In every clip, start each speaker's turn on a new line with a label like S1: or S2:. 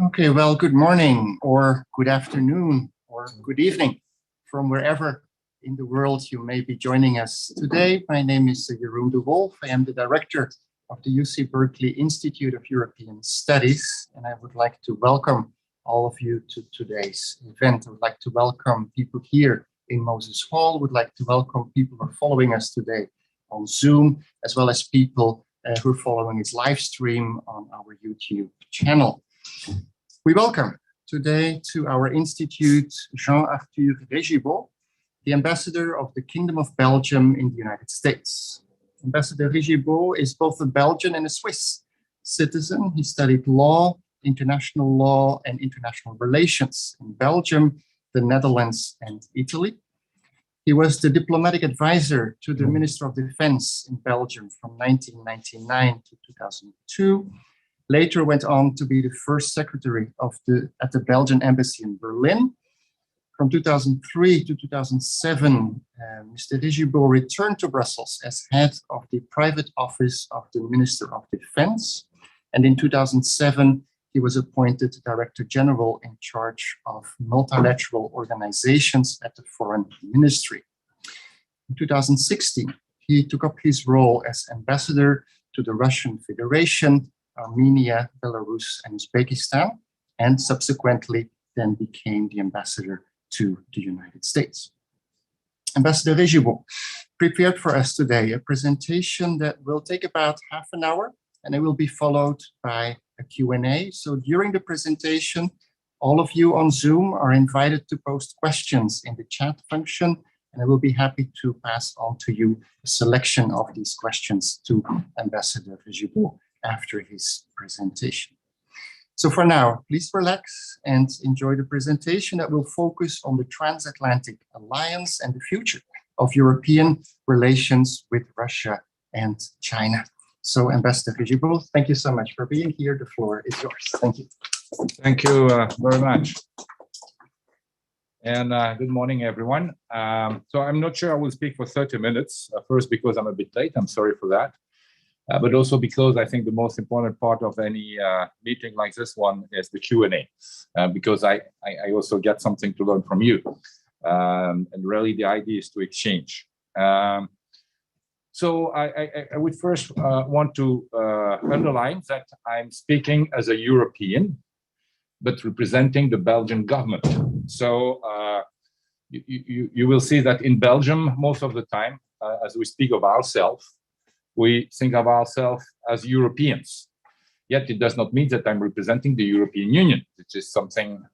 S1: Okay, well, good morning or good afternoon or good evening from wherever in the world you may be joining us today. My name is Jeroen Dewulf. I am the director of the UC Berkeley Institute of European Studies, and I would like to welcome all of you to today's event. I would like to welcome people here in Moses Hall, would like to welcome people who are following us today on Zoom, as well as people who are following this live stream on our YouTube channel. We welcome today to our institute Jean-Arthur Régibeau, the ambassador of the Kingdom of Belgium in the United States. Ambassador Régibeau is both a Belgian and a Swiss citizen. He studied law, international relations in Belgium, the Netherlands, and Italy. He was the diplomatic advisor to the Minister of Defense in Belgium from 1999 to 2002. Later went on to be the first secretary at the Belgian embassy in Berlin. From 2003 to 2007, Mr. Régibeau returned to Brussels as head of the private office of the Minister of Defense. And in 2007, he was appointed Director General in charge of multilateral organizations at the Foreign Ministry. In 2016, he took up his role as ambassador to the Russian Federation, Armenia, Belarus, and Uzbekistan, and subsequently then became the ambassador to the United States. Ambassador Régibeau prepared for us today a presentation that will take about half an hour, and it will be followed by a Q&A. So during the presentation, all of you on Zoom are invited to post questions in the chat function, and I will be happy to pass on to you a selection of these questions to Ambassador Régibeau after his presentation. So for now, please relax and enjoy the presentation that will focus on the Transatlantic Alliance and the future of European relations with Russia and China. So Ambassador Régibeau, thank you so much for being here. The floor is yours. Thank you.
S2: Thank you very much. And good morning, everyone. So I'm not sure I will speak for 30 minutes. First, because I'm a bit late. I'm sorry for that. But also because I think the most important part of any meeting like this one is the Q&A, because I also get something to learn from you. And really the idea is to exchange. So I would first want to underline that I'm speaking as a European, but representing the Belgian government. So you will see that in Belgium, most of the time, as we speak of ourselves, we think of ourselves as Europeans. Yet it does not mean that I'm representing the European Union, which is something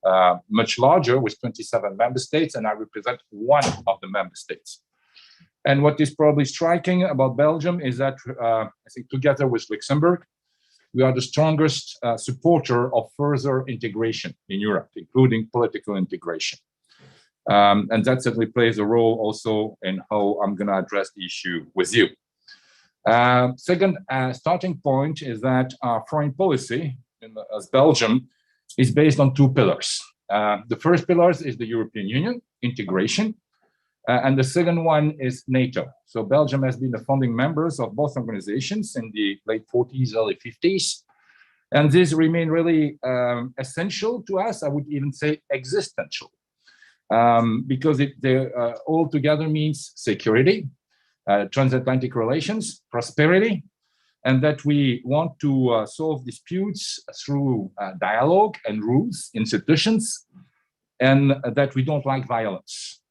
S2: much larger with 27 member states, and I represent one of the member states. And what is probably striking about Belgium is that I think together with Luxembourg, we are the strongest supporter of further integration in Europe, including political integration. And that certainly plays a role also in how I'm going to address the issue with you. Second starting point is that our foreign policy as Belgium is based on two pillars. The first pillar is the European Union, integration, and the second one is NATO. So Belgium has been the founding members of both organizations in the late 40s, early 50s. And these remain really essential to us, I would even say existential, because they all together means security, transatlantic relations, prosperity, and that we want to solve disputes through dialogue and rules, institutions, and that we don't like violence.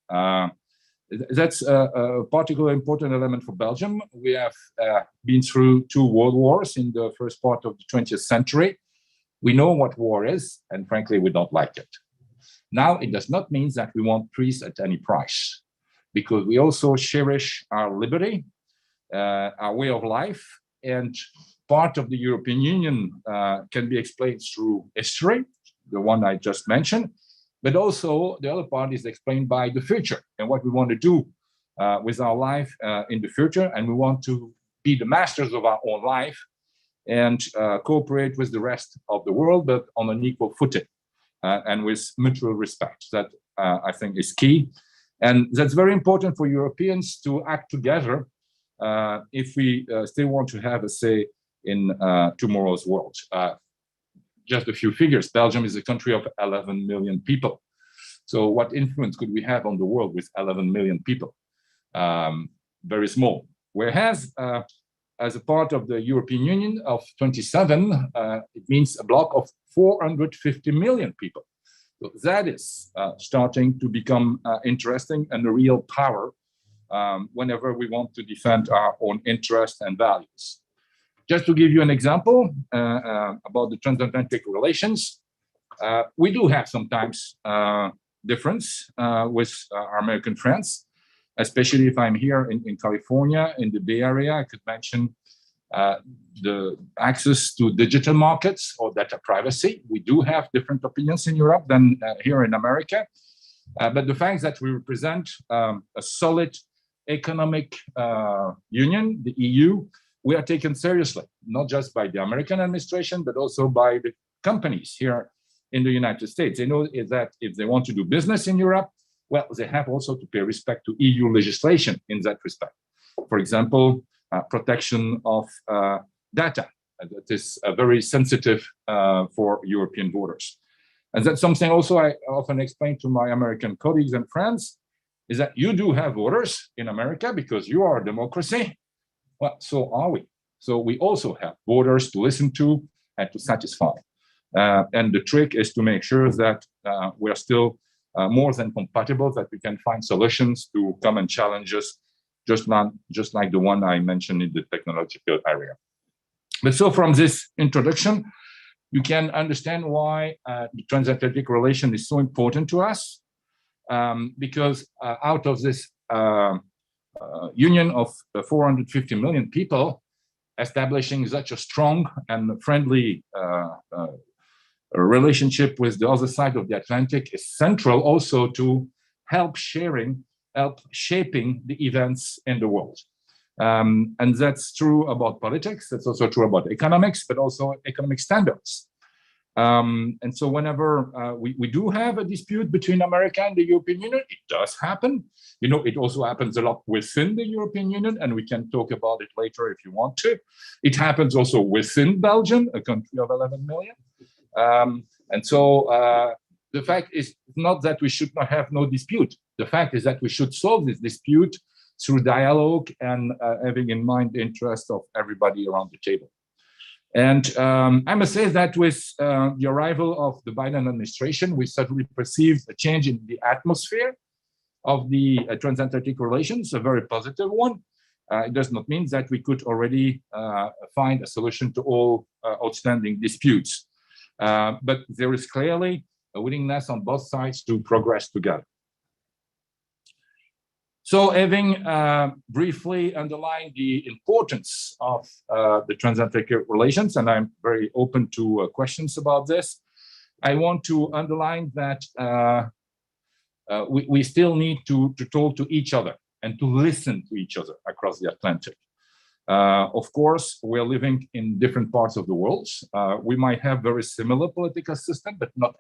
S2: That's a particularly important element for Belgium. We have been through two world wars in the first part of the 20th century. We know what war is, and frankly, we don't like it. Now, it does not mean that we want peace at any price, because we also cherish our liberty, our way of life, and part of the European Union can be explained through history, the one I just mentioned, but also the other part is explained by the future and what we want to do with our life in the future. And we want to be the masters of our own life and cooperate with the rest of the world, but on an equal footing and with mutual respect. That I think is key. And that's very important for Europeans to act together if we still want to have a say in tomorrow's world. just a few figures. Belgium is a country of 11 million people. So what influence could we have on the world with 11 million people? Very small. Whereas, as a part of the European Union of 27, it means a bloc of 450 million people. So that is starting to become interesting and a real power whenever we want to defend our own interests and values. Just to give you an example about the transatlantic relations, we do have sometimes difference with our American friends, especially if I'm here in California, in the Bay Area. I could mention the access to digital markets or data privacy. We do have different opinions in Europe than here in America. But the fact that we represent a solid economic union, the EU, we are taken seriously, not just by the American administration, but also by the companies here in the United States. They know that if they want to do business in Europe, well, they have also to pay respect to EU legislation in that respect. For example, protection of data. That is very sensitive for European voters. And that's something also I often explain to my American colleagues and friends, is that you do have voters in America because you are a democracy. Well, so are we. So we also have voters to listen to and to satisfy. And the trick is to make sure that we're still more than compatible, that we can find solutions to common challenges, just like the one I mentioned in the technological area. But so from this introduction, you can understand why the transatlantic relation is so important to us, because out of this union of 450 million people, establishing such a strong and friendly relationship with the other side of the Atlantic is central also to help shaping the events in the world. And that's true about politics, that's also true about economics, but also economic standards. And so whenever we do have a dispute between America and the European Union, it does happen. You know, it also happens a lot within the European Union, and we can talk about it later if you want to. It happens also within Belgium, a country of 11 million. And so the fact is not that we should not have no dispute. The fact is that we should solve this dispute through dialogue and having in mind the interest of everybody around the table. And I must say that with the arrival of the Biden administration, we suddenly perceived a change in the atmosphere of the transatlantic relations, a very positive one. It does not mean that we could already find a solution to all outstanding disputes. But there is clearly a willingness on both sides to progress together. So having briefly underlined the importance of the transatlantic relations, and I'm very open to questions about this, I want to underline that we still need to talk to each other and to listen to each other across the Atlantic. Of course, we're living in different parts of the world. We might have very similar political system, but not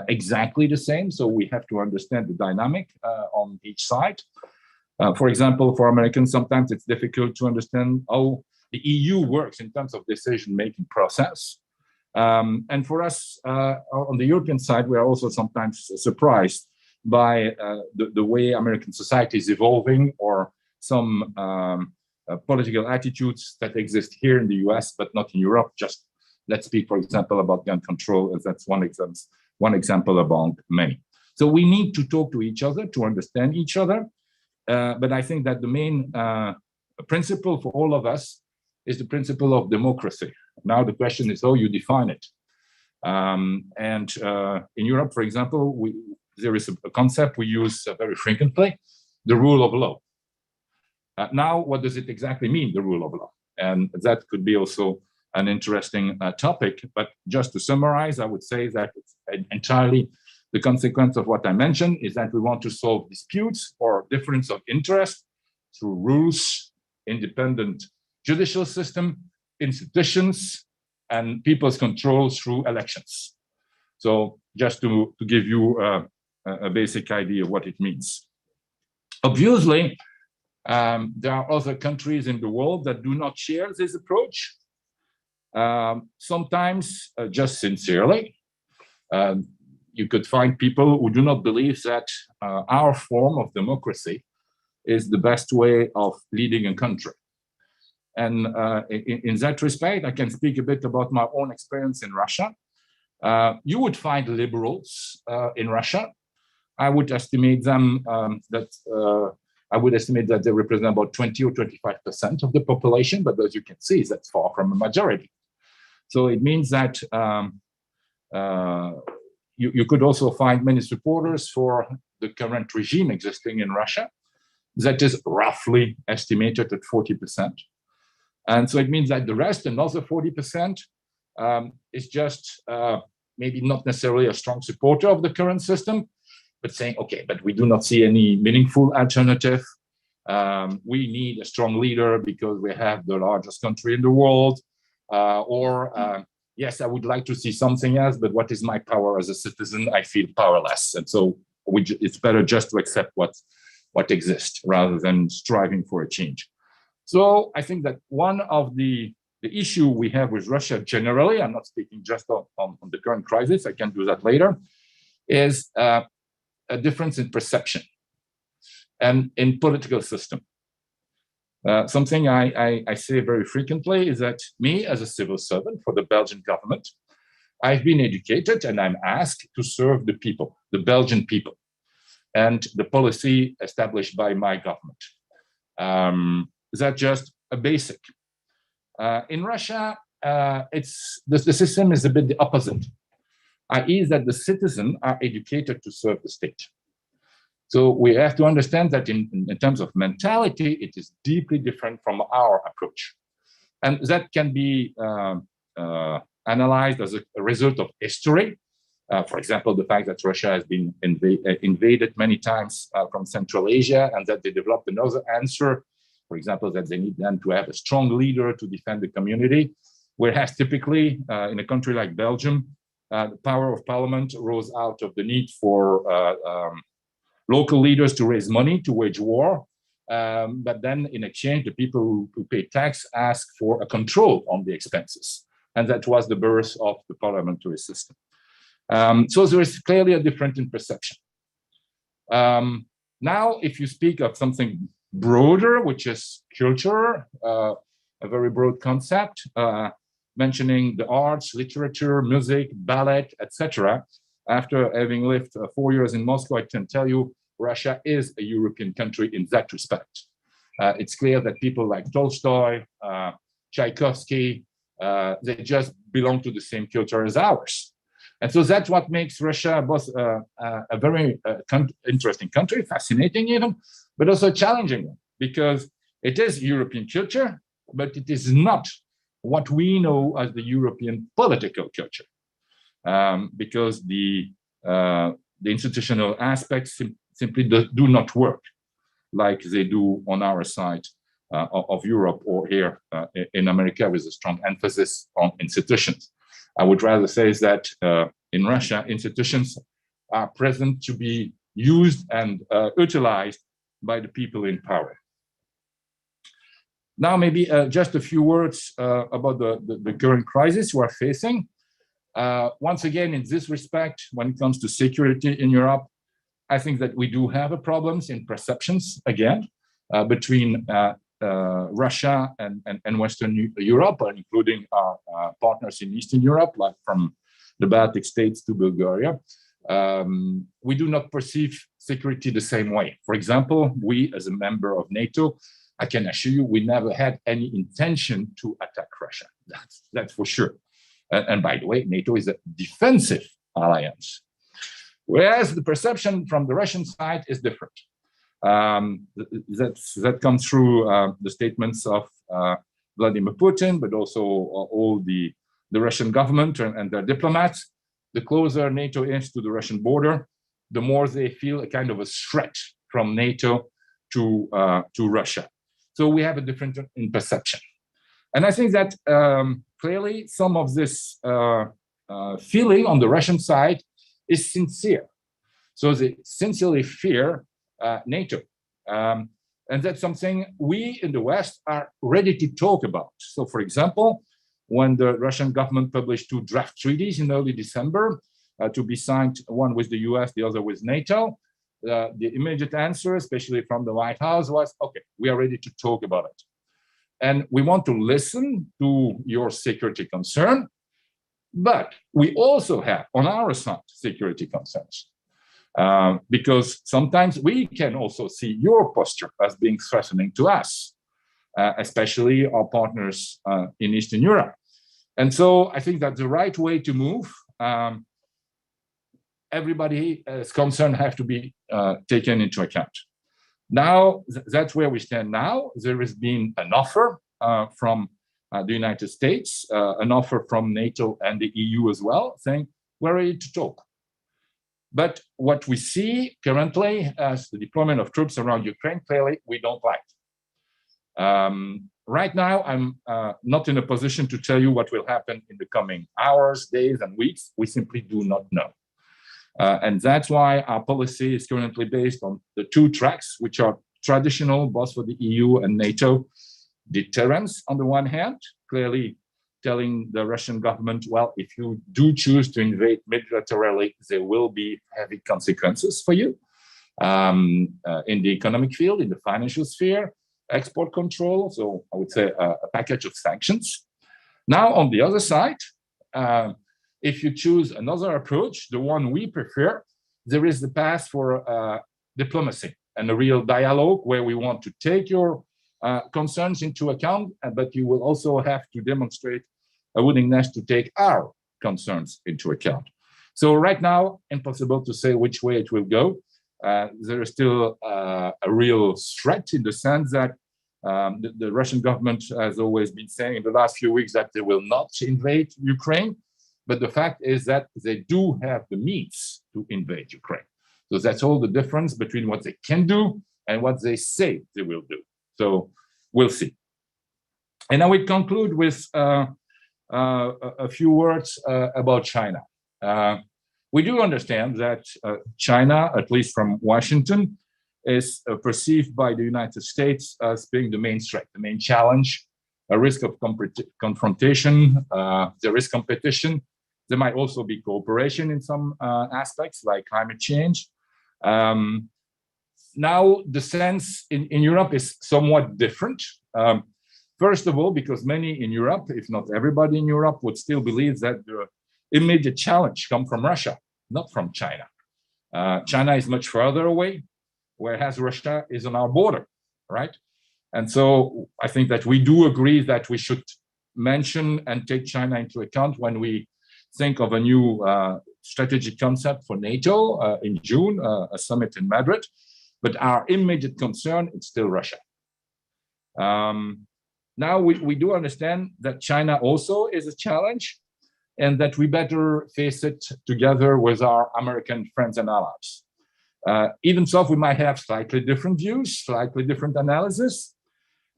S2: exactly the same. So we have to understand the dynamic on each side. For example, for Americans, sometimes it's difficult to understand how the EU works in terms of decision-making process. And for us, on the European side, we are also sometimes surprised by the way American society is evolving, or some political attitudes that exist here in the US, but not in Europe. Just let's speak, for example, about gun control, as that's one example among many. So we need to talk to each other to understand each other. But I think that the main principle for all of us is the principle of democracy. Now the question is how you define it. And in Europe, for example, there is a concept we use very frequently, the rule of law. Now, what does it exactly mean, the rule of law? And that could be also an interesting topic. But just to summarize, I would say that it's entirely the consequence of what I mentioned is that we want to solve disputes or difference of interest through rules, independent judicial system, institutions, and people's control through elections. So just to give you a basic idea of what it means. Obviously, there are other countries in the world that do not share this approach. Sometimes just sincerely. You could find people who do not believe that our form of democracy is the best way of leading a country. And in that respect, I can speak a bit about my own experience in Russia. You would find liberals in Russia. I would estimate them that they represent about 20 or 25% of the population, but as you can see, that's far from a majority. So it means that you could also find many supporters for the current regime existing in Russia. That is roughly estimated at 40%. And so it means that the rest, another 40%, is just maybe not necessarily a strong supporter of the current system, but saying, okay, but we do not see any meaningful alternative. We need a strong leader because we have the largest country in the world. Yes, I would like to see something else, but what is my power as a citizen? I feel powerless. And so it's better just to accept what exists rather than striving for a change. So I think that one of the issue we have with Russia generally, I'm not speaking just on the current crisis, I can do that later, is a difference in perception and in political system. Something I say very frequently is that me as a civil servant for the Belgian government, I've been educated and I'm asked to serve the people, the Belgian people, and the policy established by my government. That's just a basic. In Russia, the system is a bit the opposite, i.e. that the citizens are educated to serve the state. So we have to understand that in terms of mentality, it is deeply different from our approach. And that can be analyzed as a result of history. For example, the fact that Russia has been invaded many times from Central Asia, and that they developed another answer, for example, that they need then to have a strong leader to defend the community, whereas typically in a country like Belgium, the power of parliament rose out of the need for local leaders to raise money to wage war. But then in exchange, the people who pay tax ask for a control on the expenses. And that was the birth of the parliamentary system. So there is clearly a difference in perception. Now, if you speak of something broader, which is culture, a very broad concept, mentioning the arts, literature, music, ballet, etc. After having lived 4 years in Moscow, I can tell you Russia is a European country in that respect. It's clear that people like Tolstoy, Tchaikovsky, they just belong to the same culture as ours. And so that's what makes Russia both a very interesting country, fascinating even, but also a challenging one, because it is European culture, but it is not what we know as the European political culture, because the institutional aspects simply do not work like they do on our side of Europe or here in America, with a strong emphasis on institutions. I would rather say is that in Russia, institutions are present to be used and utilized by the people in power. Now, maybe just a few words about the current crisis we are facing. Once again, in this respect, when it comes to security in Europe, I think that we do have problems in perceptions, again, between Russia and Western Europe, including our partners in Eastern Europe, like from the Baltic states to Bulgaria. We do not perceive security the same way. For example, we as a member of NATO, I can assure you, we never had any intention to attack Russia. That's for sure. And by the way, NATO is a defensive alliance, whereas the perception from the Russian side is different. That comes through the statements of Vladimir Putin, but also all the Russian government and their diplomats. The closer NATO is to the Russian border, the more they feel a kind of a threat from NATO to Russia. So we have a difference in perception. And I think that clearly some of this feeling on the Russian side is sincere. So they sincerely fear NATO. And that's something we in the West are ready to talk about. So for example, when the Russian government published 2 draft treaties in early December to be signed, one with the US, the other with NATO. The immediate answer, especially from the White House, was, okay, we are ready to talk about it. And we want to listen to your security concern, but we also have on our side security concerns. Because sometimes we can also see your posture as being threatening to us, especially our partners in Eastern Europe. And so I think that the right way to move, everybody's concern have to be taken into account. Now, that's where we stand now. There has been an offer from the United States, an offer from NATO and the EU as well, saying we're ready to talk. But what we see currently as the deployment of troops around Ukraine, clearly we don't like. Right now, I'm not in a position to tell you what will happen in the coming hours, days, and weeks. We simply do not know. And that's why our policy is currently based on the 2 tracks, which are traditional, both for the EU and NATO. Deterrence, on the one hand, clearly telling the Russian government, well, if you do choose to invade militarily, there will be heavy consequences for you in the economic field, in the financial sphere, export control. So I would say a package of sanctions. Now, on the other side, if you choose another approach, the one we prefer, there is the path for diplomacy and a real dialogue where we want to take your concerns into account, but you will also have to demonstrate a willingness to take our concerns into account. So right now, impossible to say which way it will go. There is still a real threat in the sense that the Russian government has always been saying in the last few weeks that they will not invade Ukraine. But the fact is that they do have the means to invade Ukraine. So that's all the difference between what they can do and what they say they will do. So we'll see. And I will conclude with a few words about China. We do understand that China, at least from Washington, is perceived by the United States as being the main threat, the main challenge, a risk of confrontation. There is competition. There might also be cooperation in some aspects, like climate change. Now, the sense in Europe is somewhat different. First of all, because many in Europe, if not everybody in Europe, would still believe that the immediate challenge comes from Russia, not from China. China is much further away, whereas Russia is on our border, right? And so I think that we do agree that we should mention and take China into account when we think of a new strategic concept for NATO in June, a summit in Madrid. But our immediate concern is still Russia. Now we do understand that China also is a challenge and that we better face it together with our American friends and allies. Even so, we might have slightly different views, slightly different analysis,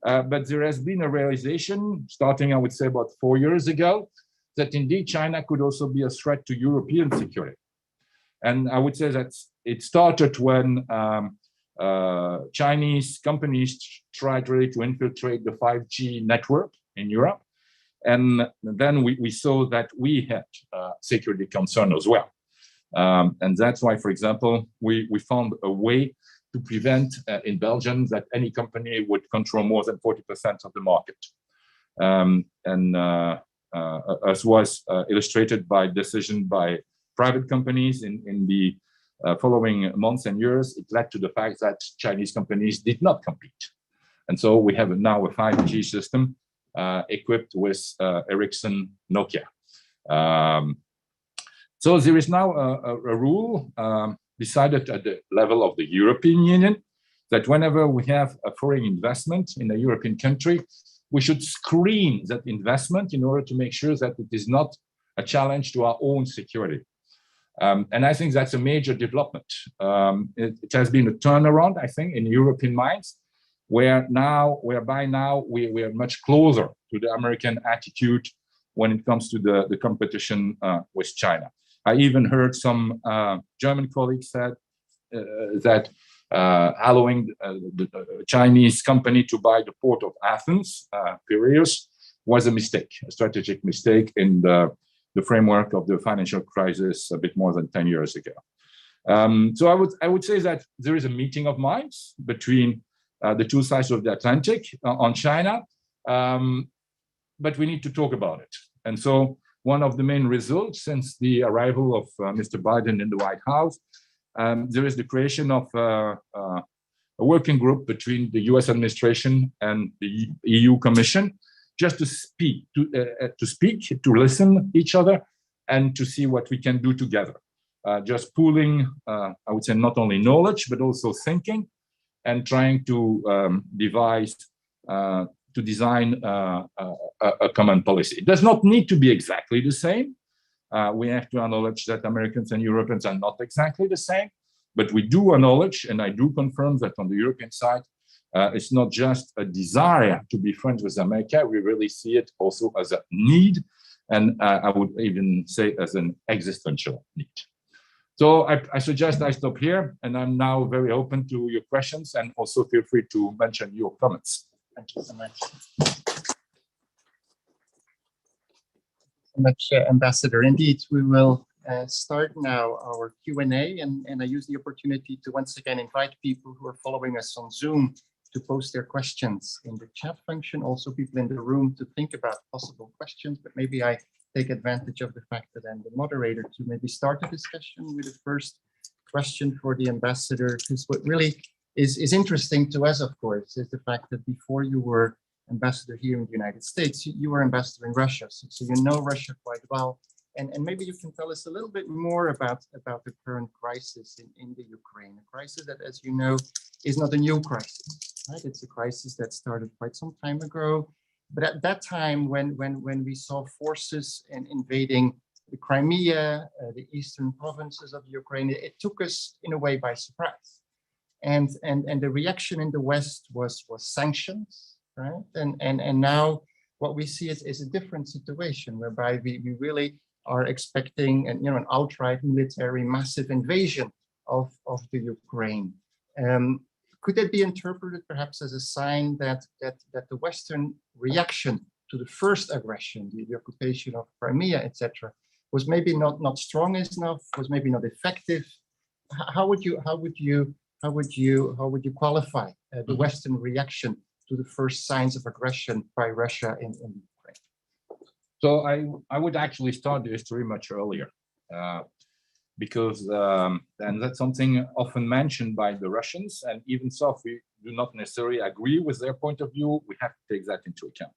S2: but there has been a realization starting, I would say, about 4 years ago, that indeed China could also be a threat to European security. And I would say that it started when Chinese companies tried really to infiltrate the 5G network in Europe. And then we saw that we had security concern as well. And that's why, for example, we found a way to prevent in Belgium that any company would control more than 40% of the market. As was illustrated by decision by private companies in the following months and years, it led to the fact that Chinese companies did not compete. And so we have now a 5G system equipped with Ericsson Nokia. So there is now a rule decided at the level of the European Union that whenever we have a foreign investment in a European country, we should screen that investment in order to make sure that it is not a challenge to our own security. And I think that's a major development. It has been a turnaround, I think, in European minds, whereby now we are much closer to the American attitude when it comes to the competition with China. I even heard some German colleagues said that allowing the Chinese company to buy the port of Athens, Piraeus, was a mistake, a strategic mistake in the framework of the financial crisis a bit more than 10 years ago. So I would say that there is a meeting of minds between the two sides of the Atlantic on China, but we need to talk about it. And so one of the main results since the arrival of Mr. Biden in the White House, there is the creation of a working group between the US administration and the EU Commission, just to speak, to listen each other, and to see what we can do together. Just pooling, I would say, not only knowledge, but also thinking, and trying to design a common policy. It does not need to be exactly the same. We have to acknowledge that Americans and Europeans are not exactly the same, but we do acknowledge, and I do confirm that on the European side, it's not just a desire to be friends with America. We really see it also as a need, and I would even say as an existential need. So I suggest I stop here, and I'm now very open to your questions, and also feel free to mention your comments.
S1: Thank you so much. Ambassador. Indeed, we will start now our Q&A, and I use the opportunity to once again invite people who are following us on Zoom to post their questions in the chat function. Also, people in the room to think about possible questions, but maybe I take advantage of the fact that I'm the moderator to maybe start a discussion with the first question for the ambassador, because what really is interesting to us, of course, is the fact that before you were ambassador here in the United States, you were ambassador in Russia, so you know Russia quite well. And maybe you can tell us a little bit more about the current crisis in the Ukraine, a crisis that, as you know, is not a new crisis, right? It's a crisis that started quite some time ago. But at that time, when we saw forces invading the Crimea, the eastern provinces of Ukraine, it took us in a way by surprise. And the reaction in the West was sanctions, right? And now what we see is a different situation, whereby we really are expecting an outright military massive invasion of the Ukraine. Could that be interpreted perhaps as a sign that the Western reaction to the first aggression, the occupation of Crimea, etc., was maybe not strong enough, was maybe not effective? How would you qualify the Western reaction to the first signs of aggression by Russia in Ukraine?
S2: So I would actually start the history much earlier, because and that's something often mentioned by the Russians, and even so, if we do not necessarily agree with their point of view, we have to take that into account.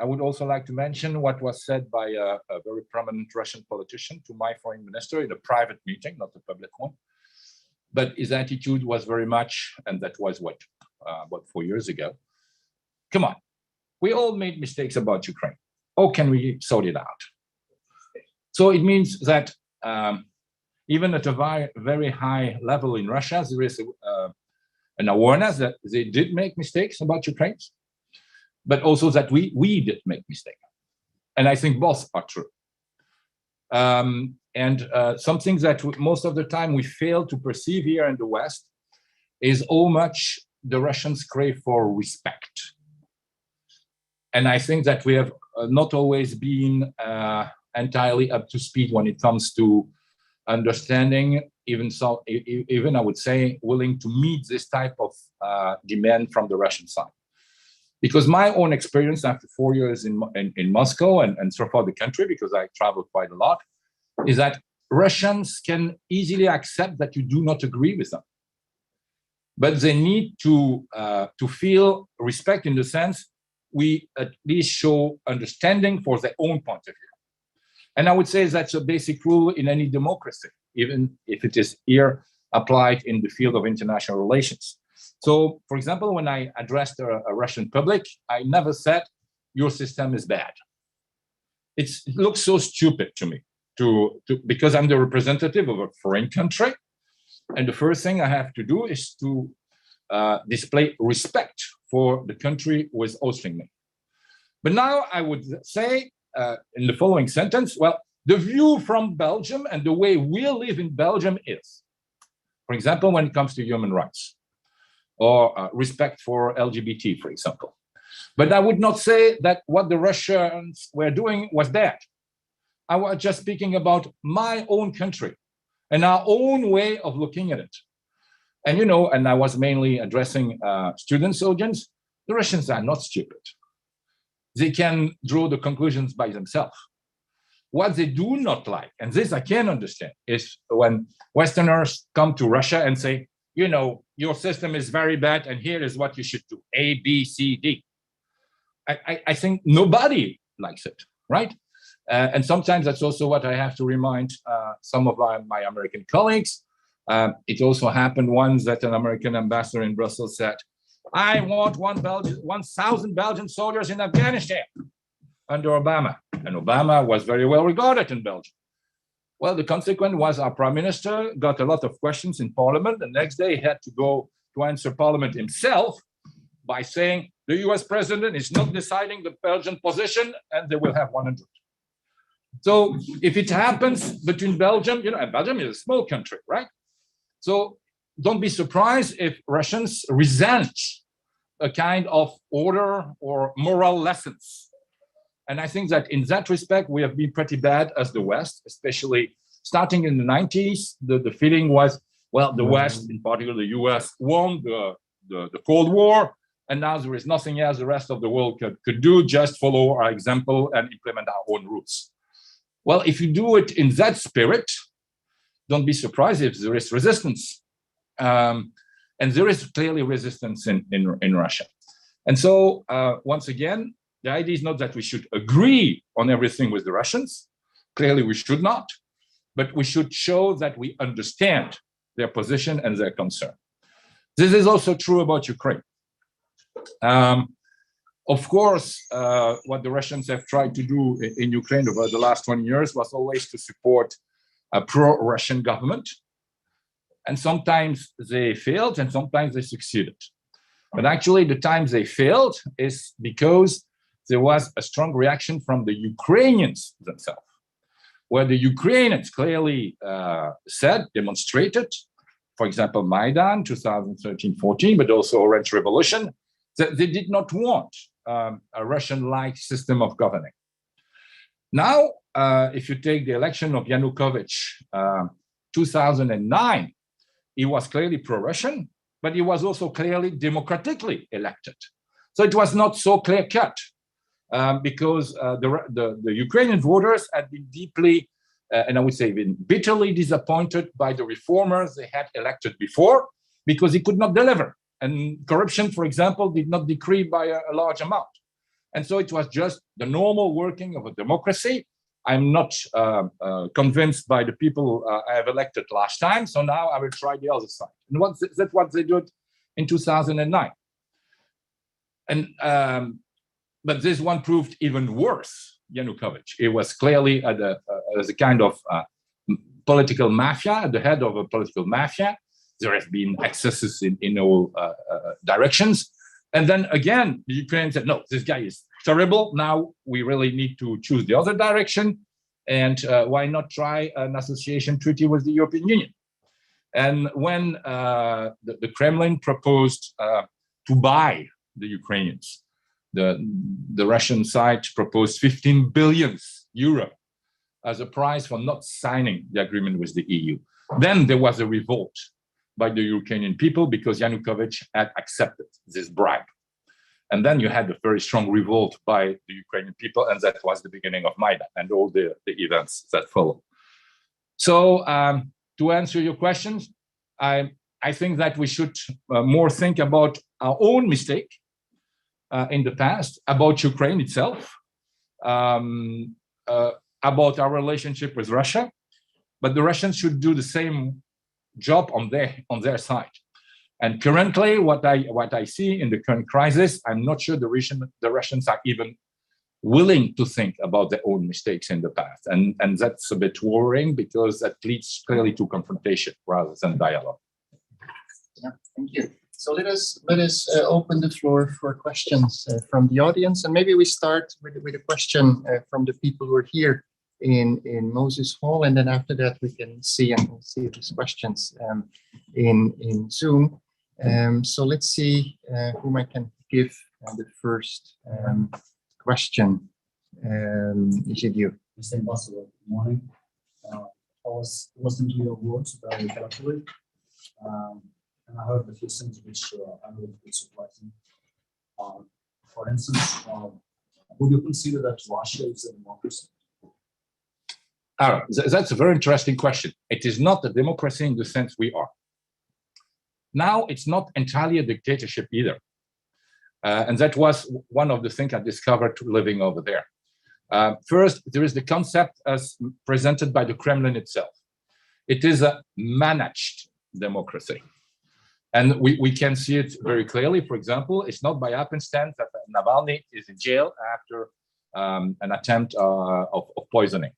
S2: I would also like to mention what was said by a very prominent Russian politician to my foreign minister in a private meeting, not a public one. But his attitude was very much, and that was about 4 years ago, come on, we all made mistakes about Ukraine. How can we sort it out? So it means that even at a very high level in Russia, there is an awareness that they did make mistakes about Ukraine, but also that we did make mistakes. And I think both are true. Something that most of the time we fail to perceive here in the West is how much the Russians crave for respect. And I think that we have not always been entirely up to speed when it comes to understanding, even I would say, willing to meet this type of demand from the Russian side. Because my own experience after 4 years in Moscow and so far the country, because I traveled quite a lot, is that Russians can easily accept that you do not agree with them. But they need to feel respect in the sense we at least show understanding for their own point of view. And I would say that's a basic rule in any democracy, even if it is here applied in the field of international relations. So, for example, when I addressed a Russian public, I never said, your system is bad. It looks so stupid to me, because I'm the representative of a foreign country. And the first thing I have to do is to display respect for the country who is hosting me. But now I would say in the following sentence, well, the view from Belgium and the way we live in Belgium is, for example, when it comes to human rights or respect for LGBT, for example. But I would not say that what the Russians were doing was bad. I was just speaking about my own country and our own way of looking at it. And, you know, and I was mainly addressing students, audience. The Russians are not stupid. They can draw the conclusions by themselves. What they do not like, and this I can understand, is when Westerners come to Russia and say, you know, your system is very bad and here is what you should do, A, B, C, D. I think nobody likes it, right? And sometimes that's also what I have to remind some of my American colleagues. It also happened once that an American ambassador in Brussels said, I want 1,000 Belgian soldiers in Afghanistan under Obama. And Obama was very well regarded in Belgium. Well, the consequence was our prime minister got a lot of questions in parliament. The next day he had to go to answer parliament himself by saying the US president is not deciding the Belgian position and they will have 100. So if it happens between Belgium, you know, and Belgium is a small country, right? So don't be surprised if Russians resent a kind of order or moral lessons. And I think that in that respect, we have been pretty bad as the West, especially starting in the 90s. The feeling was, well, the West, in particular the US, won the Cold War. And now there is nothing else the rest of the world could do, just follow our example and implement our own rules. Well, if you do it in that spirit, don't be surprised if there is resistance. And there is clearly resistance in Russia. And so, once again, the idea is not that we should agree on everything with the Russians. Clearly, we should not. But we should show that we understand their position and their concern. This is also true about Ukraine. Of course, what the Russians have tried to do in Ukraine over the last 20 years was always to support a pro-Russian government. And sometimes they failed and sometimes they succeeded. But actually, the times they failed is because there was a strong reaction from the Ukrainians themselves, where the Ukrainians clearly demonstrated, for example, Maidan 2013-14, but also Orange Revolution, that they did not want a Russian-like system of governing. Now, if you take the election of Yanukovych 2009, he was clearly pro-Russian, but he was also clearly democratically elected. So it was not so clear-cut because the Ukrainian voters had been deeply, and I would say even bitterly disappointed by the reformers they had elected before because he could not deliver. And corruption, for example, did not decrease by a large amount. And so it was just the normal working of a democracy. I'm not convinced by the people I have elected last time. So now I will try the other side. And that's what they did in 2009. And but this one proved even worse, Yanukovych. It was clearly as a kind of political mafia, at the head of a political mafia. There have been excesses in all directions. And then again, the Ukrainians said, no, this guy is terrible. Now we really need to choose the other direction. And why not try an association treaty with the European Union? And when the Kremlin proposed to buy the Ukrainians, the Russian side proposed 15 billion euro as a price for not signing the agreement with the EU. Then there was a revolt by the Ukrainian people because Yanukovych had accepted this bribe. And then you had a very strong revolt by the Ukrainian people, and that was the beginning of Maidan and all the events that followed. So to answer your questions, I think that we should more think about our own mistake in the past, about Ukraine itself, about our relationship with Russia, but the Russians should do the same job on their side. And currently, what I see in the current crisis, I'm not sure the Russians are even willing to think about their own mistakes in the past, and that's a bit worrying because that leads clearly to confrontation rather than dialogue.
S1: Yeah, thank you. So let us open the floor for questions from the audience, and maybe we start with a question from the people who are here in Moses Hall, and then after that we can see these questions in Zoom. So let's see whom I can give And the first question, is it you?
S3: Mr. Ambassador, good morning. I was listening to your words very carefully, and I heard a few things which I know a bit surprising. For instance, would you consider that Russia is a democracy?
S2: That's a very interesting question. It is not a democracy in the sense we are. Now, it's not entirely a dictatorship either. And that was one of the things I discovered living over there. First, there is the concept as presented by the Kremlin itself. It is a managed democracy. And we can see it very clearly. For example, it's not by happenstance that Navalny is in jail after an attempt of poisoning.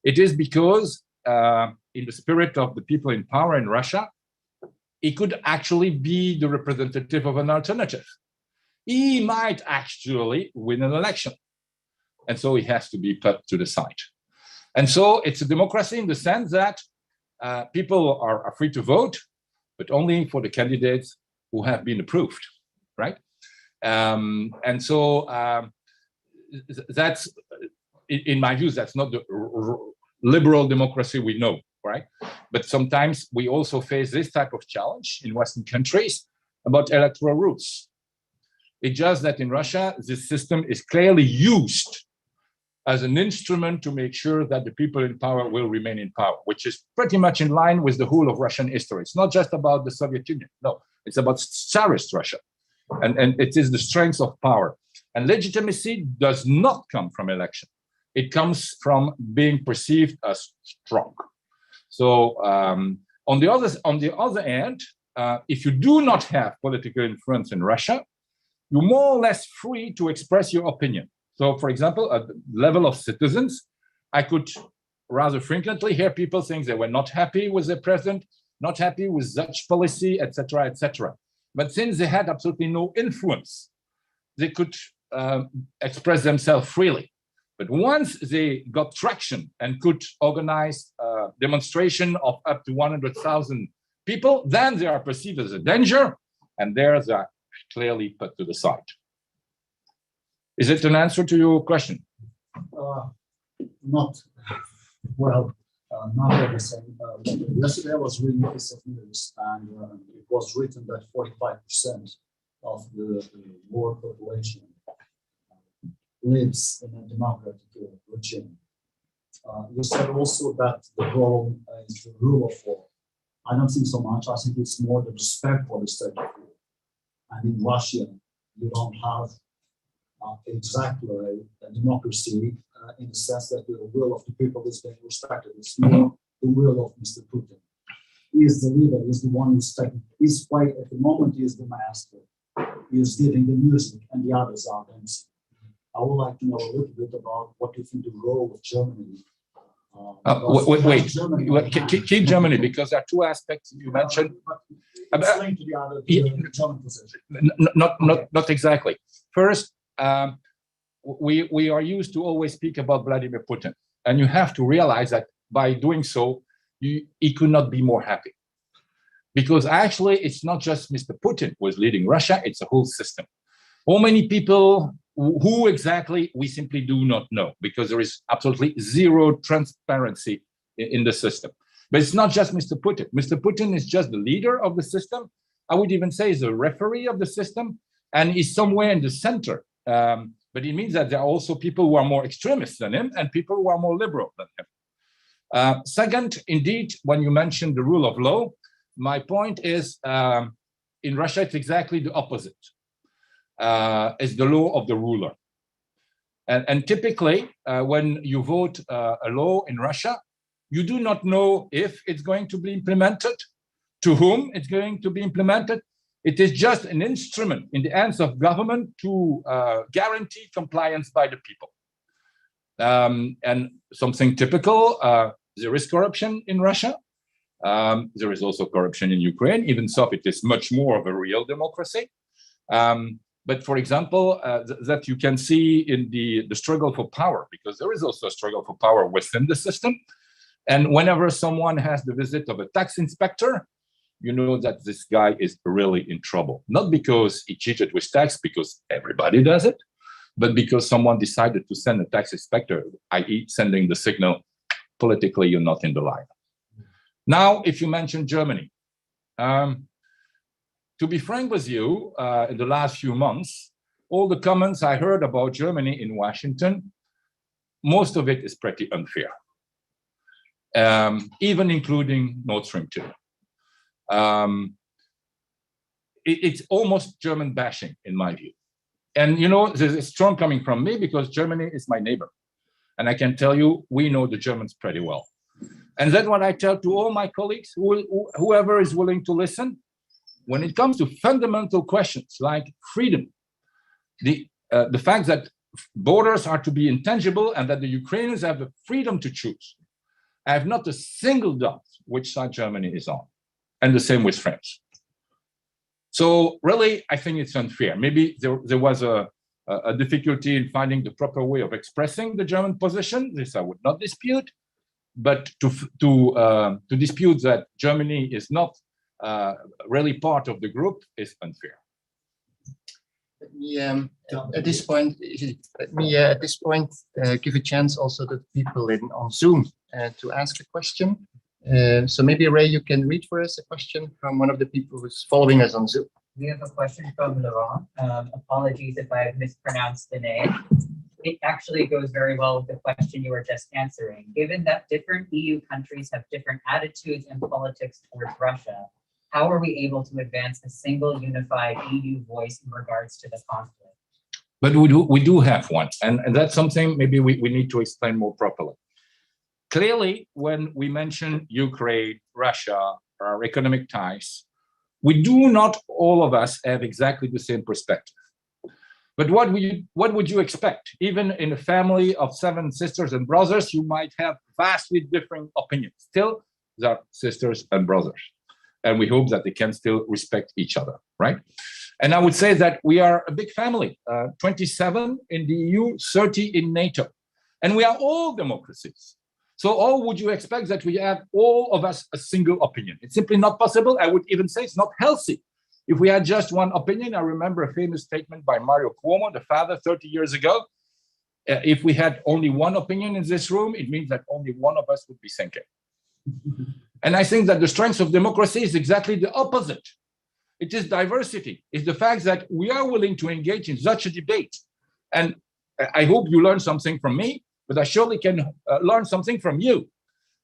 S2: It is because in the spirit of the people in power in Russia, he could actually be the representative of an alternative. He might actually win an election. And so he has to be put to the side. And so it's a democracy in the sense that people are free to vote, but only for the candidates who have been approved, right? And so that's, in my view, that's not the liberal democracy we know, right? But sometimes we also face this type of challenge in Western countries about electoral rules. It's just that in Russia, this system is clearly used as an instrument to make sure that the people in power will remain in power, which is pretty much in line with the whole of Russian history. It's not just about the Soviet Union. No, it's about Tsarist Russia. And it is the strength of power. And legitimacy does not come from election. It comes from being perceived as strong. So on the other hand, if you do not have political influence in Russia, you're more or less free to express your opinion. So, for example, at the level of citizens, I could rather frequently hear people saying they were not happy with the president, not happy with such policy, etc., etc. But since they had absolutely no influence, they could express themselves freely. But once they got traction and could organize a demonstration of up to 100,000 people, then they are perceived as a danger, and there they are clearly put to the side. Is it an answer to your question?
S3: Not well, not everything. Yesterday I was reading a piece of news, and it was written that 45% of the world population lives in a democratic regime. You said also that the problem is the rule of law. I don't think so much. I think it's more the respect for the state of law. And in Russia, you don't have exactly a democracy in the sense that the will of the people is being respected. It's more the will of Mr. Putin. He is the leader, he is the one who's taking, he's quite, at the moment, he is the master. He is giving the music and the others are dancing. I would like to know a little bit about what you think the role of Germany.
S2: Keep Germany, because there are two aspects you mentioned.
S3: Explain to the other the German position.
S2: Not exactly. First, we are used to always speak about Vladimir Putin, and you have to realize that by doing so, he could not be more happy. Because actually, it's not just Mr. Putin who is leading Russia, it's a whole system. How many people, who exactly, we simply do not know, because there is absolutely zero transparency in the system. But it's not just Mr. Putin. Mr. Putin is just the leader of the system. I would even say he's a referee of the system, and he's somewhere in the center. But it means that there are also people who are more extremists than him and people who are more liberal than him. Second, indeed, when you mentioned the rule of law, my point is in Russia, it's exactly the opposite. It's the law of the ruler. And typically, when you vote a law in Russia, you do not know if it's going to be implemented, to whom it's going to be implemented. It is just an instrument in the hands of government to guarantee compliance by the people. And something typical, there is corruption in Russia. There is also corruption in Ukraine, even so it is much more of a real democracy. But for example, that you can see in the struggle for power, because there is also a struggle for power within the system. And whenever someone has the visit of a tax inspector, you know that this guy is really in trouble. Not because he cheated with tax, because everybody does it, but because someone decided to send a tax inspector, i.e. sending the signal, politically, you're not in the line. Now, if you mention Germany, to be frank with you, in the last few months, all the comments I heard about Germany in Washington, most of it is pretty unfair, even including Nord Stream 2. It's almost German bashing, in my view. And you know, there's a strong coming from me because Germany is my neighbor. And I can tell you, we know the Germans pretty well. And that's what I tell to all my colleagues, whoever is willing to listen. When it comes to fundamental questions like freedom, the fact that borders are to be intangible and that the Ukrainians have the freedom to choose, I have not a single doubt which side Germany is on. And the same with France. So really, I think it's unfair. Maybe there was a difficulty in finding the proper way of expressing the German position. This I would not dispute. But to dispute that Germany is not really part of the group is unfair.
S1: Let me at this point give a chance also to people on Zoom to ask a question. So maybe Ray, you can read for us a question from one of the people who's following us on Zoom.
S4: We have a question from Laurent. Apologies if I have mispronounced the name. It actually goes very well with the question you were just answering. Given that different EU countries have different attitudes and politics towards Russia, how are we able to advance a single unified EU voice in regards to the conflict?
S2: But we do have one, and that's something maybe we need to explain more properly. Clearly, when we mention Ukraine, Russia, our economic ties, we do not all of us have exactly the same perspective. But what would you expect? Even in a family of 7 sisters and brothers, you might have vastly different opinions. Still, they're sisters and brothers. And we hope that they can still respect each other, right? And I would say that we are a big family, 27 in the EU, 30 in NATO. And we are all democracies. So how would you expect that we have all of us a single opinion? It's simply not possible. I would even say it's not healthy. If we had just one opinion, I remember a famous statement by Mario Cuomo, the father, 30 years ago. If we had only one opinion in this room, it means that only one of us would be sinking. And I think that the strength of democracy is exactly the opposite. It is diversity. It's the fact that we are willing to engage in such a debate. And I hope you learn something from me, but I surely can learn something from you.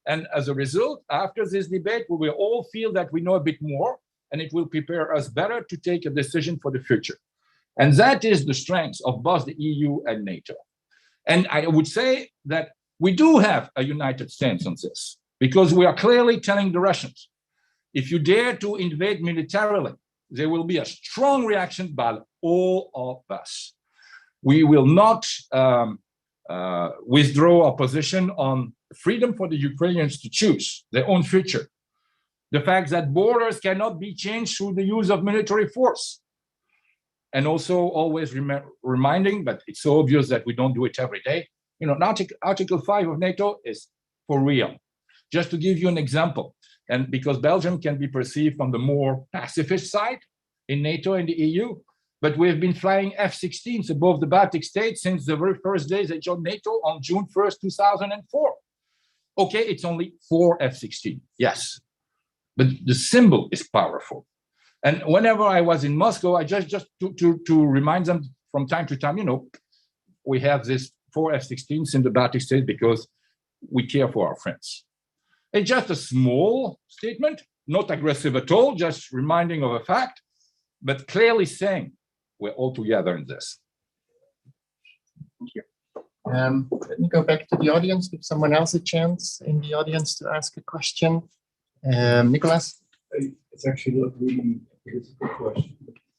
S2: And as a result, after this debate, we will all feel that we know a bit more, and it will prepare us better to take a decision for the future. And that is the strength of both the EU and NATO. And I would say that we do have a united stance on this, because we are clearly telling the Russians, if you dare to invade militarily, there will be a strong reaction by all of us. We will not withdraw our position on freedom for the Ukrainians to choose their own future. The fact that borders cannot be changed through the use of military force. And also always reminding, but it's so obvious that we don't do it every day, you know, Article 5 of NATO is for real. Just to give you an example, and because Belgium can be perceived from the more pacifist side in NATO and the EU, but we've been flying F-16s above the Baltic states since the very first day they joined NATO on June 1st, 2004. Okay, it's only 4 F-16, yes, but the symbol is powerful. And whenever I was in Moscow, I just to remind them from time to time, you know, we have this 4 F-16s in the Baltic states because we care for our friends. It's just a small statement, not aggressive at all, just reminding of a fact, but clearly saying we're all together in this.
S1: Thank you. Let me go back to the audience, give someone else a chance in the audience to ask a question. Nicholas?
S5: It's actually not really a political question.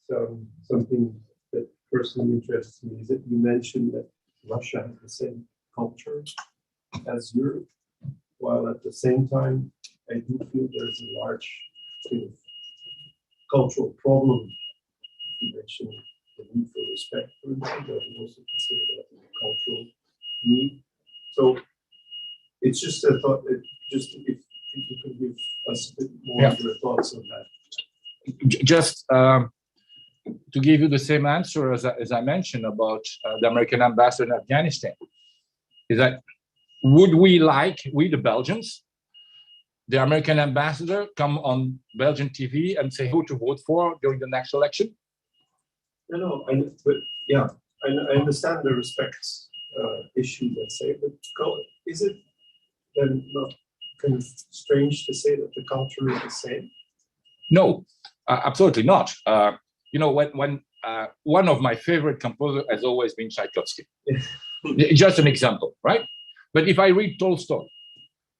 S5: So something that personally interests me is that you mentioned that Russia has the same culture as Europe, while at the same time, I do feel there's a large sort of cultural problem. You mentioned the need for respect, for instance, but you also consider that a cultural need. So it's just a thought that just if you could give us a bit more of your thoughts on that.
S2: Just to give you the same answer as I mentioned about the American ambassador in Afghanistan, is that would we like, we the Belgians, the American ambassador come on Belgian TV and say who to vote for during the next election?
S5: No, but yeah, I understand the respect issue, let's say, but is it then not kind of strange to say that the culture is the same?
S2: No, absolutely not. You know, when one of my favorite composers has always been Tchaikovsky. Just an example, right? But if I read Tolstoy,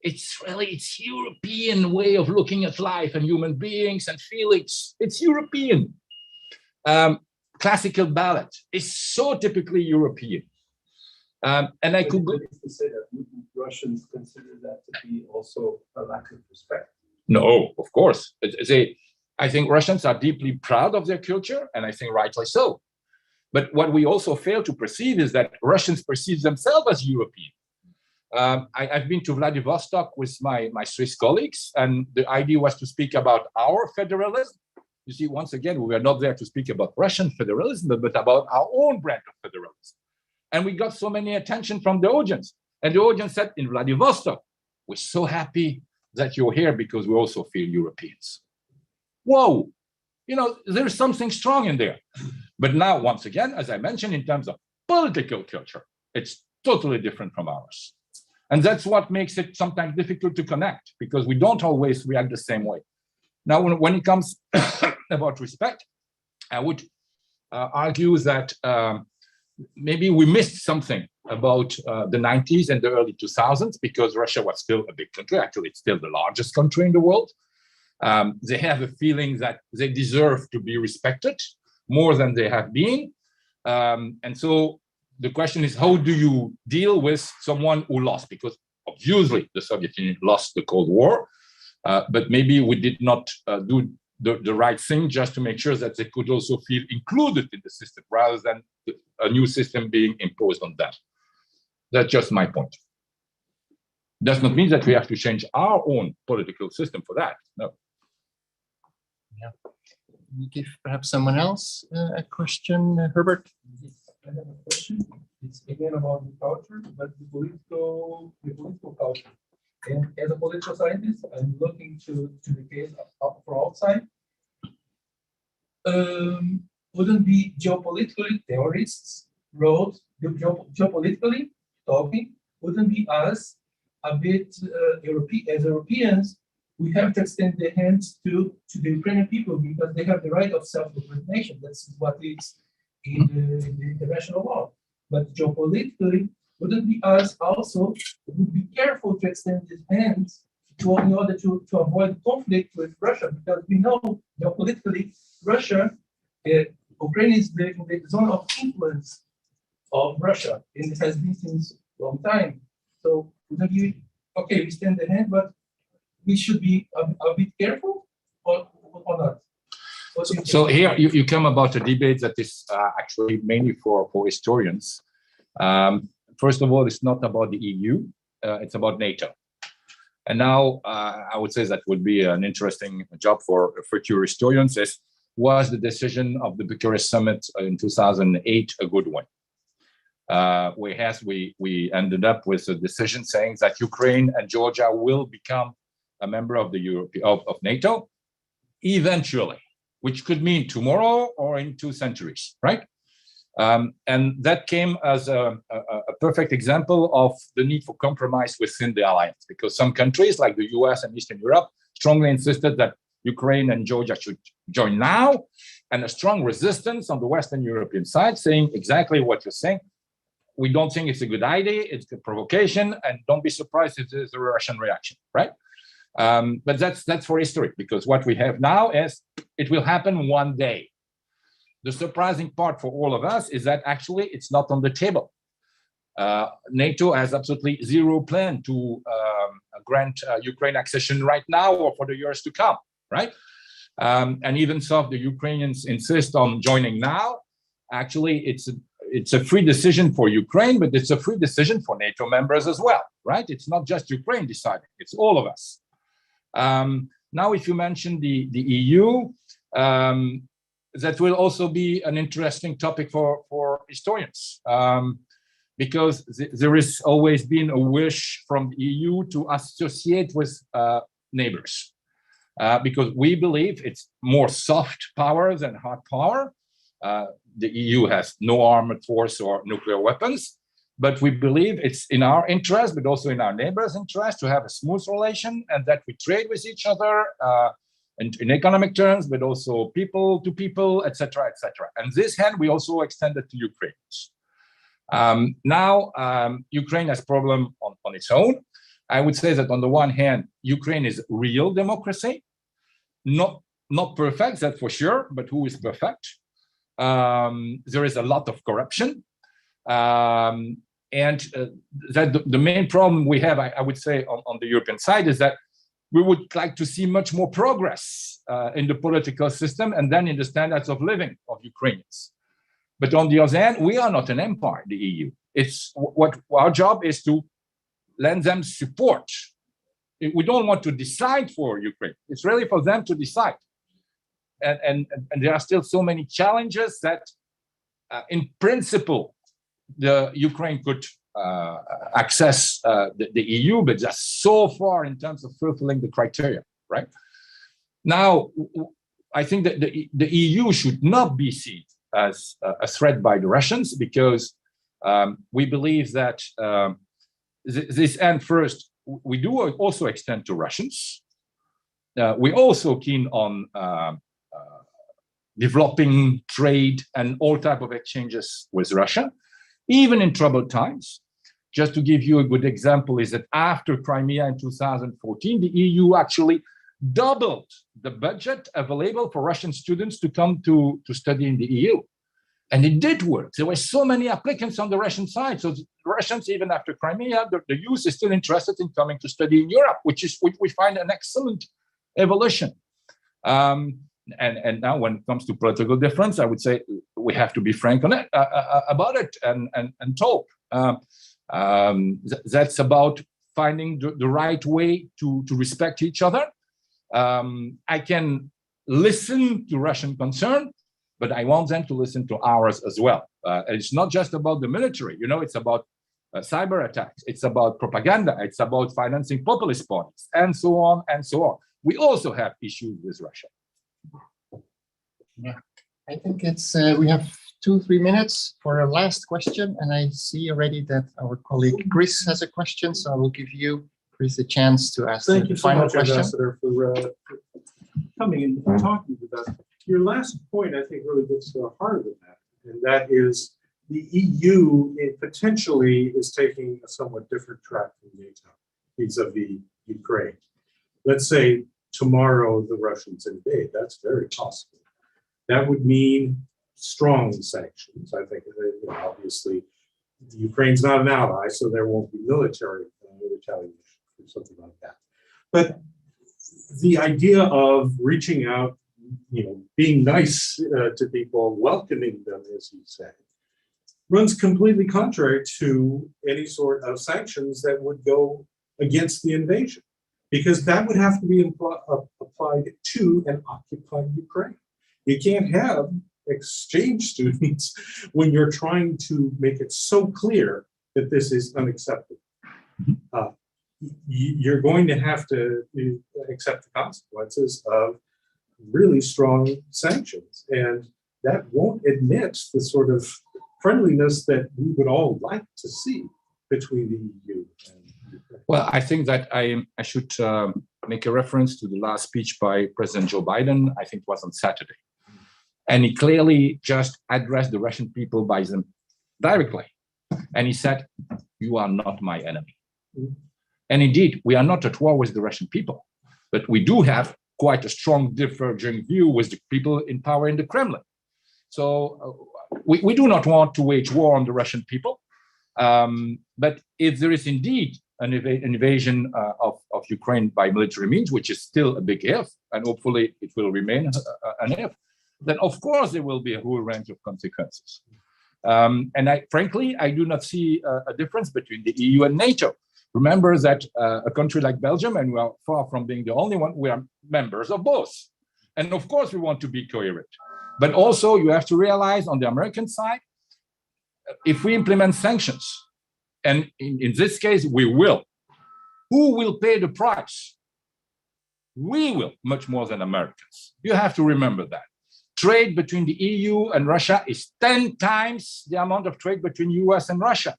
S2: it's European way of looking at life and human beings and feelings. It's European. Classical ballet is so typically European. And I could go.
S5: To say that, wouldn't Russians consider that to be also a lack of respect?
S2: No, of course. I think Russians are deeply proud of their culture, and I think rightly so. But what we also fail to perceive is that Russians perceive themselves as European. I've been to Vladivostok with my Swiss colleagues, and the idea was to speak about our federalism. You see, once again, we were not there to speak about Russian federalism, but about our own brand of federalism. And we got so many attention from the audience. And the audience said, in Vladivostok, we're so happy that you're here because we also feel Europeans. Whoa, you know, there's something strong in there. But now, once again, as I mentioned, in terms of political culture, it's totally different from ours. And that's what makes it sometimes difficult to connect, because we don't always react the same way. Now, when it comes about respect, I would argue that maybe we missed something about the 90s and the early 2000s, because Russia was still a big country. Actually, it's still the largest country in the world. They have a feeling that they deserve to be respected more than they have been. And so the question is, how do you deal with someone who lost? Because obviously the Soviet Union lost the Cold War, but maybe we did not do the right thing just to make sure that they could also feel included in the system rather than a new system being imposed on them. That's just my point. Does not mean that we have to change our own political system for that. No.
S1: Yeah. Can you give perhaps someone else a question, Herbert?
S6: I have a question. It's again about the culture, but the political culture. And as a political scientist, I'm looking to the case for outside. Wouldn't be geopolitically theorists wrote geopolitically talking? Wouldn't be us a bit as Europeans? We have to extend the hands to the Ukrainian people because they have the right of self-determination. That's what is in the international law. But geopolitically, wouldn't be us also would be careful to extend these hands in order to avoid conflict with Russia, because we know geopolitically Russia, Ukraine is the zone of influence of Russia, and it has been since a long time. So wouldn't you, okay, we extend the hand, but we should be a bit careful or not?
S2: So here you come about a debate that is actually mainly for historians. First of all, it's not about the EU, it's about NATO. And now I would say that would be an interesting job for future historians. Was the decision of the Bucharest summit in 2008 a good one? Whereas we ended up with a decision saying that Ukraine and Georgia will become a member of the of NATO eventually, which could mean tomorrow or in 2 centuries, right? And that came as a perfect example of the need for compromise within the alliance, because some countries like the US and Eastern Europe strongly insisted that Ukraine and Georgia should join now, and a strong resistance on the Western European side saying exactly what you're saying. We don't think it's a good idea, it's a provocation, and don't be surprised if there's a Russian reaction, right? But that's for history, because what we have now is it will happen one day. The surprising part for all of us is that actually it's not on the table. NATO has absolutely zero plan to grant Ukraine accession right now or for the years to come, right? And even so, if the Ukrainians insist on joining now, actually it's a free decision for Ukraine, but it's a free decision for NATO members as well, right? It's not just Ukraine deciding, it's all of us. Now, if you mention the EU, that will also be an interesting topic for historians, because there has always been a wish from the EU to associate with neighbors, because we believe it's more soft power than hard power. The EU has no armed force or nuclear weapons, but we believe it's in our interest, but also in our neighbors' interest, to have a smooth relation, and that we trade with each other in economic terms, but also people to people, etc., etc. And this hand we also extended to Ukraine. Now, Ukraine has problem on its own. I would say that on the one hand, Ukraine is real democracy, not perfect, that's for sure, but who is perfect? There is a lot of corruption. And that the main problem we have, I would say, on the European side is that we would like to see much more progress in the political system and then in the standards of living of Ukrainians. But on the other hand, we are not an empire, the EU. It's what our job is to lend them support. We don't want to decide for Ukraine. It's really for them to decide. And there are still so many challenges that, in principle, the Ukraine could access the EU, but just so far in terms of fulfilling the criteria, right? Now, I think that the EU should not be seen as a threat by the Russians, because we believe that this end first, we do also extend to Russians. We're also keen on developing trade and all type of exchanges with Russia, even in troubled times. Just to give you a good example is that after Crimea in 2014, the EU actually doubled the budget available for Russian students to come to study in the EU. And it did work. There were so many applicants on the Russian side. So the Russians, even after Crimea, the youth is still interested in coming to study in Europe, which we find an excellent evolution. And now when it comes to political difference, I would say we have to be frank on it, about it and talk. That's about finding the right way to respect each other. I can listen to Russian concern, but I want them to listen to ours as well. It's not just about the military, it's about cyber attacks, it's about propaganda, it's about financing populist parties, and so on and so on. We also have issues with Russia.
S1: Yeah, I think it's we have 2-3 minutes for a last question, and I see already that our colleague Chris has a question, so I will give you, Chris, a chance to ask
S5: Thank
S1: the
S5: you so
S1: final
S5: much,
S1: question.
S5: Ambassador, for coming and talking with us. Your last point, I think, really gets to the heart of the matter, and that is the EU potentially is taking a somewhat different track from NATO vis-a-vis Ukraine. Let's say tomorrow the Russians invade. That's very possible. That would mean strong sanctions. I think, obviously, Ukraine's not an ally, so there won't be military retaliation or something like that. But the idea of reaching out, being nice to people, welcoming them, as you say, runs completely contrary to any sort of sanctions that would go against the invasion, because that would have to be applied to an occupied Ukraine. You can't have exchange students when you're trying to make it so clear that this is unacceptable. You're going to have to accept the consequences of really strong sanctions, and that won't admit the sort of friendliness that we would all like to see between the EU and Ukraine.
S2: Well, I think that I should make a reference to the last speech by President Joe Biden. I think it was on Saturday. And he clearly just addressed the Russian people by them directly. And he said, "You are not my enemy." And indeed, we are not at war with the Russian people, but we do have quite a strong diverging view with the people in power in the Kremlin. So we do not want to wage war on the Russian people. But if there is indeed an invasion of Ukraine by military means, which is still a big if, and hopefully it will remain an if, then of course there will be a whole range of consequences. And frankly, I do not see a difference between the EU and NATO. Remember that a country like Belgium, and we are far from being the only one, we are members of both. And of course, we want to be coherent. But also, you have to realize on the American side, if we implement sanctions, and in this case, we will, who will pay the price? We will, much more than Americans. You have to remember that. Trade between the EU and Russia is 10 times the amount of trade between US and Russia.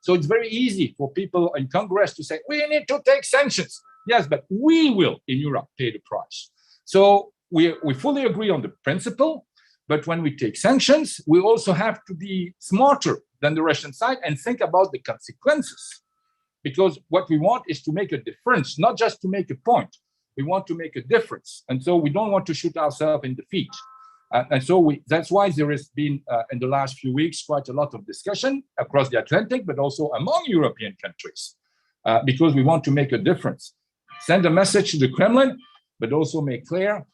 S2: So it's very easy for people in Congress to say, we need to take sanctions. Yes, but we will, in Europe, pay the price. So we fully agree on the principle, but when we take sanctions, we also have to be smarter than the Russian side and think about the consequences. Because what we want is to make a difference, not just to make a point. We want to make a difference. And so we don't want to shoot ourselves in the feet. And so that's why there has been, in the last few weeks, quite a lot of discussion across the Atlantic, but also among European countries, because we want to make a difference. Send a message to the Kremlin, but also make clear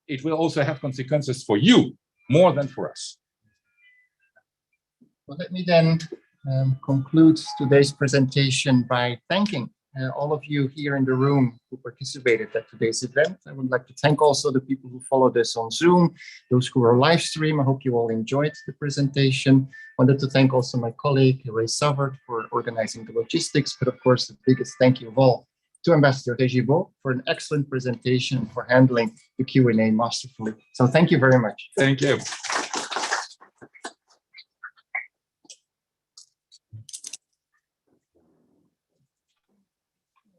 S2: it will also have consequences for you more than for us.
S1: Well, let me then conclude today's presentation by thanking all of you here in the room who participated at today's event. I would like to thank also the people who followed us on Zoom, those who are live stream. I hope you all enjoyed the presentation. I wanted to thank also my colleague, Ray Savard, for organizing the logistics, but of course, the biggest thank you of all to Ambassador Régibeau for an excellent presentation, for handling the Q&A masterfully. So thank you very much.
S2: Thank you.